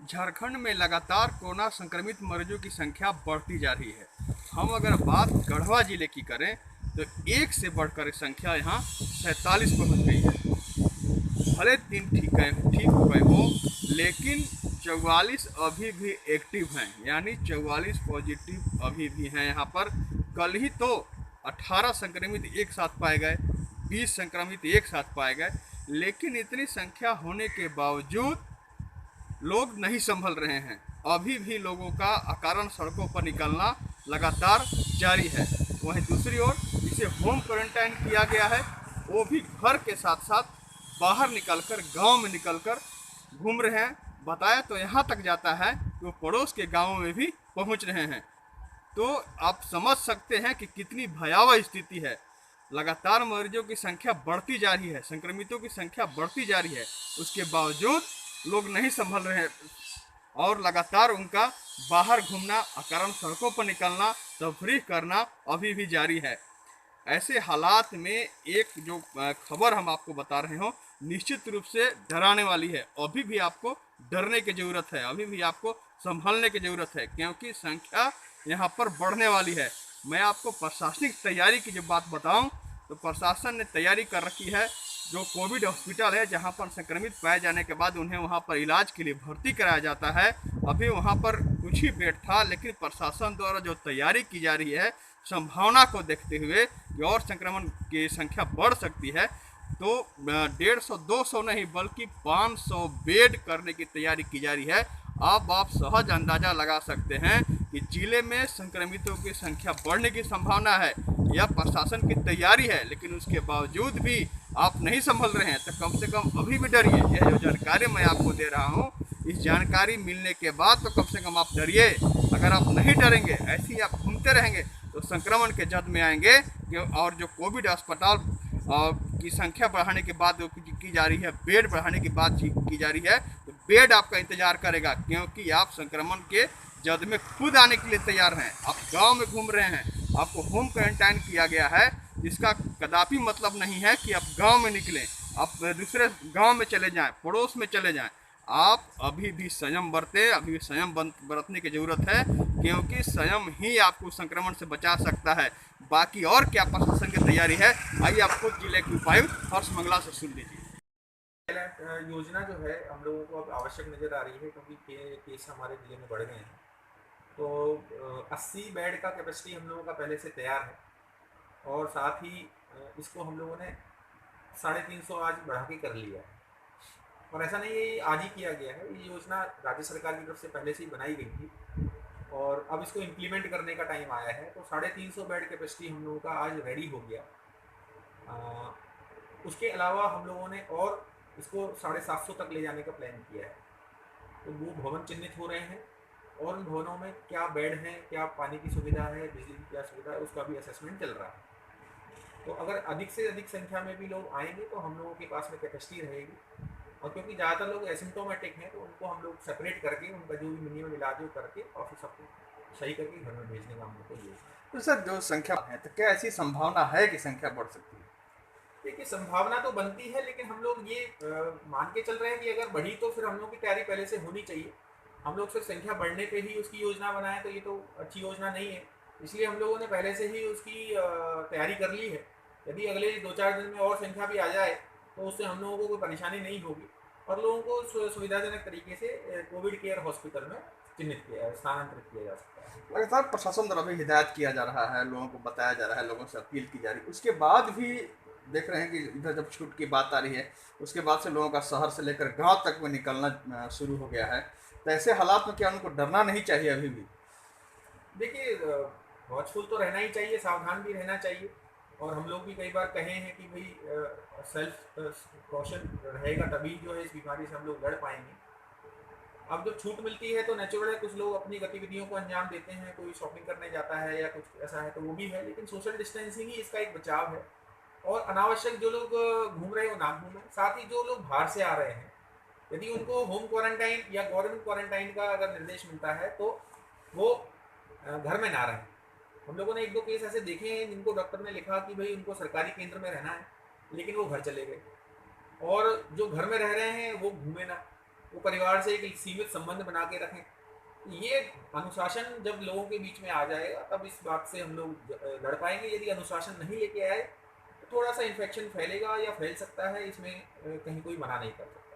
झारखंड में लगातार कोरोना संक्रमित मरीजों की संख्या बढ़ती जा रही है। हम अगर बात गढ़वा जिले की करें तो एक से बढ़कर संख्या यहाँ 47 पहुँच गई है। भले 3 ठीक हो गए हों, लेकिन 44 अभी भी एक्टिव हैं, यानी 44 पॉजिटिव अभी भी हैं यहाँ पर। कल ही तो 18 संक्रमित एक साथ पाए गए, 20 संक्रमित एक साथ पाए गए, लेकिन इतनी संख्या होने के बावजूद लोग नहीं संभल रहे हैं। अभी भी लोगों का अकारण सड़कों पर निकलना लगातार जारी है। वहीं दूसरी ओर जिसे होम क्वारंटाइन किया गया है, वो भी घर के साथ साथ बाहर निकलकर, गांव में निकलकर घूम रहे हैं। बताया तो यहाँ तक जाता है कि वो पड़ोस के गांवों में भी पहुँच रहे हैं। तो आप समझ सकते हैं कि कितनी भयावह स्थिति है। लगातार मरीजों की संख्या बढ़ती जा रही है, संक्रमितों की संख्या बढ़ती जा रही है, उसके बावजूद लोग नहीं संभल रहे हैं और लगातार उनका बाहर घूमना, अकारण सड़कों पर निकलना, तफरीह करना अभी भी जारी है। ऐसे हालात में एक जो खबर हम आपको बता रहे हो, निश्चित रूप से डराने वाली है। अभी भी आपको डरने की ज़रूरत है, अभी भी आपको संभलने की ज़रूरत है, क्योंकि संख्या यहाँ पर बढ़ने वाली है। मैं आपको प्रशासनिक तैयारी की जब बात बताऊं तो प्रशासन ने तैयारी कर रखी है। जो कोविड हॉस्पिटल है, जहां पर संक्रमित पाए जाने के बाद उन्हें वहां पर इलाज के लिए भर्ती कराया जाता है, अभी वहां पर कुछ ही बेड था, लेकिन प्रशासन द्वारा जो तैयारी की जा रही है, संभावना को देखते हुए कि और संक्रमण की संख्या बढ़ सकती है, तो 150-200 नहीं बल्कि 500 बेड करने की तैयारी की जा रही है। अब आप सहज अंदाजा लगा सकते हैं कि जिले में संक्रमितों की संख्या बढ़ने की संभावना है। यह प्रशासन की तैयारी है, लेकिन उसके बावजूद भी आप नहीं संभल रहे हैं तो कम से कम अभी भी डरिए। यह जो जानकारी मैं आपको दे रहा हूँ, इस जानकारी मिलने के बाद तो कम से कम आप डरिए। अगर आप नहीं डरेंगे, ऐसे ही आप घूमते रहेंगे, तो संक्रमण के जद में आएंगे। और जो कोविड अस्पताल की संख्या बढ़ाने के बाद की जा रही है, बेड बढ़ाने की बात की जा रही है, तो बेड आपका इंतजार करेगा, क्योंकि आप संक्रमण के जद में खुद आने के लिए तैयार हैं। आप गांव में घूम रहे हैं, आपको होम क्वारंटाइन किया गया है, इसका कदापि मतलब नहीं है कि आप गांव में निकलें, आप दूसरे गांव में चले जाएं, पड़ोस में चले जाएं। आप अभी भी संयम बरतें, अभी भी संयम बरतने की ज़रूरत है, क्योंकि संयम ही आपको संक्रमण से बचा सकता है। बाकी और क्या प्रशासन की तैयारी है, आइए आप खुद जिले के उपायुक्त हर्ष मंगला से सुन लीजिए। योजना जो है हम लोगों को अब आवश्यक नज़र आ रही है, क्योंकि केस हमारे जिले में बढ़ गए हैं। तो 80 बेड का कैपेसिटी हम लोगों का पहले से तैयार है, और साथ ही इसको हम लोगों ने 350 आज बढ़ा के कर लिया है। और ऐसा नहीं है ये आज ही किया गया है, ये योजना राज्य सरकार की तरफ से पहले से ही बनाई गई थी, और अब इसको इम्प्लीमेंट करने का टाइम आया है। तो 350 बेड कैपेसिटी हम लोगों का आज रेडी हो गया। उसके अलावा हम लोगों ने और इसको 750 तक ले जाने का प्लान किया है। तो वो भवन चिन्हित हो रहे हैं, और उन भवनों में क्या बेड हैं, क्या पानी की सुविधा है, बिजली की क्या सुविधा है, उसका भी असेसमेंट चल रहा है। तो अगर अधिक से अधिक संख्या में भी लोग आएंगे तो हम लोगों के पास में कैपेसिटी रहेगी। और क्योंकि ज़्यादातर लोग एसिम्टोमेटिक हैं, तो उनको हम लोग सेपरेट करके उनका जो भी मिनिमम इलाज है वो करके और फिर सबको सही करके घर में भेजने का हम लोग को योजना है। तो सर, जो संख्या है, तो क्या ऐसी संभावना है कि संख्या बढ़ सकती है? देखिए, संभावना तो बनती है, लेकिन हम लोग ये मान के चल रहे हैं कि अगर बढ़ी तो फिर हम लोग की तैयारी पहले से होनी चाहिए। हम लोग सिर्फ संख्या बढ़ने पे ही उसकी योजना बनाए तो ये तो अच्छी योजना नहीं है। इसलिए हम लोगों ने पहले से ही उसकी तैयारी कर ली है। यदि अगले 2-4 दिन में और संख्या भी आ जाए तो उससे हम लोगों को कोई परेशानी नहीं होगी, और लोगों को सुविधाजनक तरीके से कोविड केयर हॉस्पिटल में चिन्हित किया, स्थानांतरित किया जा सकता है। लगातार प्रशासन द्वारा भी हिदायत किया जा रहा है, लोगों को बताया जा रहा है, लोगों से अपील की जा रही है, उसके बाद भी देख रहे हैं कि इधर जब छूट की बात आ रही है, उसके बाद से लोगों का शहर से लेकर गांव तक में निकलना शुरू हो गया है। तो ऐसे हालात में क्या उनको डरना नहीं चाहिए अभी भी? देखिए, वॉचफुल तो रहना ही चाहिए, सावधान भी रहना चाहिए। और हम लोग भी कई बार कहे हैं कि भाई सेल्फ कॉशन रहेगा तभी जो है इस बीमारी से हम लोग लड़ पाएंगे। अब जब छूट मिलती है तो नेचुरल है, कुछ लोग अपनी गतिविधियों को अंजाम देते हैं, कोई शॉपिंग करने जाता है या कुछ ऐसा है तो वो भी है, लेकिन सोशल डिस्टेंसिंग ही इसका एक बचाव है। और अनावश्यक जो लोग घूम रहे हैं वो ना घूमें। साथ ही जो लोग बाहर से आ रहे हैं, यदि उनको होम क्वारंटाइन या गवर्नमेंट क्वारंटाइन का अगर निर्देश मिलता है तो वो घर में ना रहें। हम लोगों ने 1-2 केस ऐसे देखे हैं जिनको डॉक्टर ने लिखा कि भाई उनको सरकारी केंद्र में रहना है, लेकिन वो घर चले गए। और जो घर में रह रहे हैं वो घूमे ना, वो परिवार से एक सीमित संबंध बना के रखें। ये अनुशासन जब लोगों के बीच में आ जाएगा तब इस बात से हम लोग लड़ पाएंगे। यदि अनुशासन नहीं लेके आए तो थोड़ा सा इन्फेक्शन फैलेगा या फैल सकता है, इसमें कहीं कोई मना नहीं कर सकता।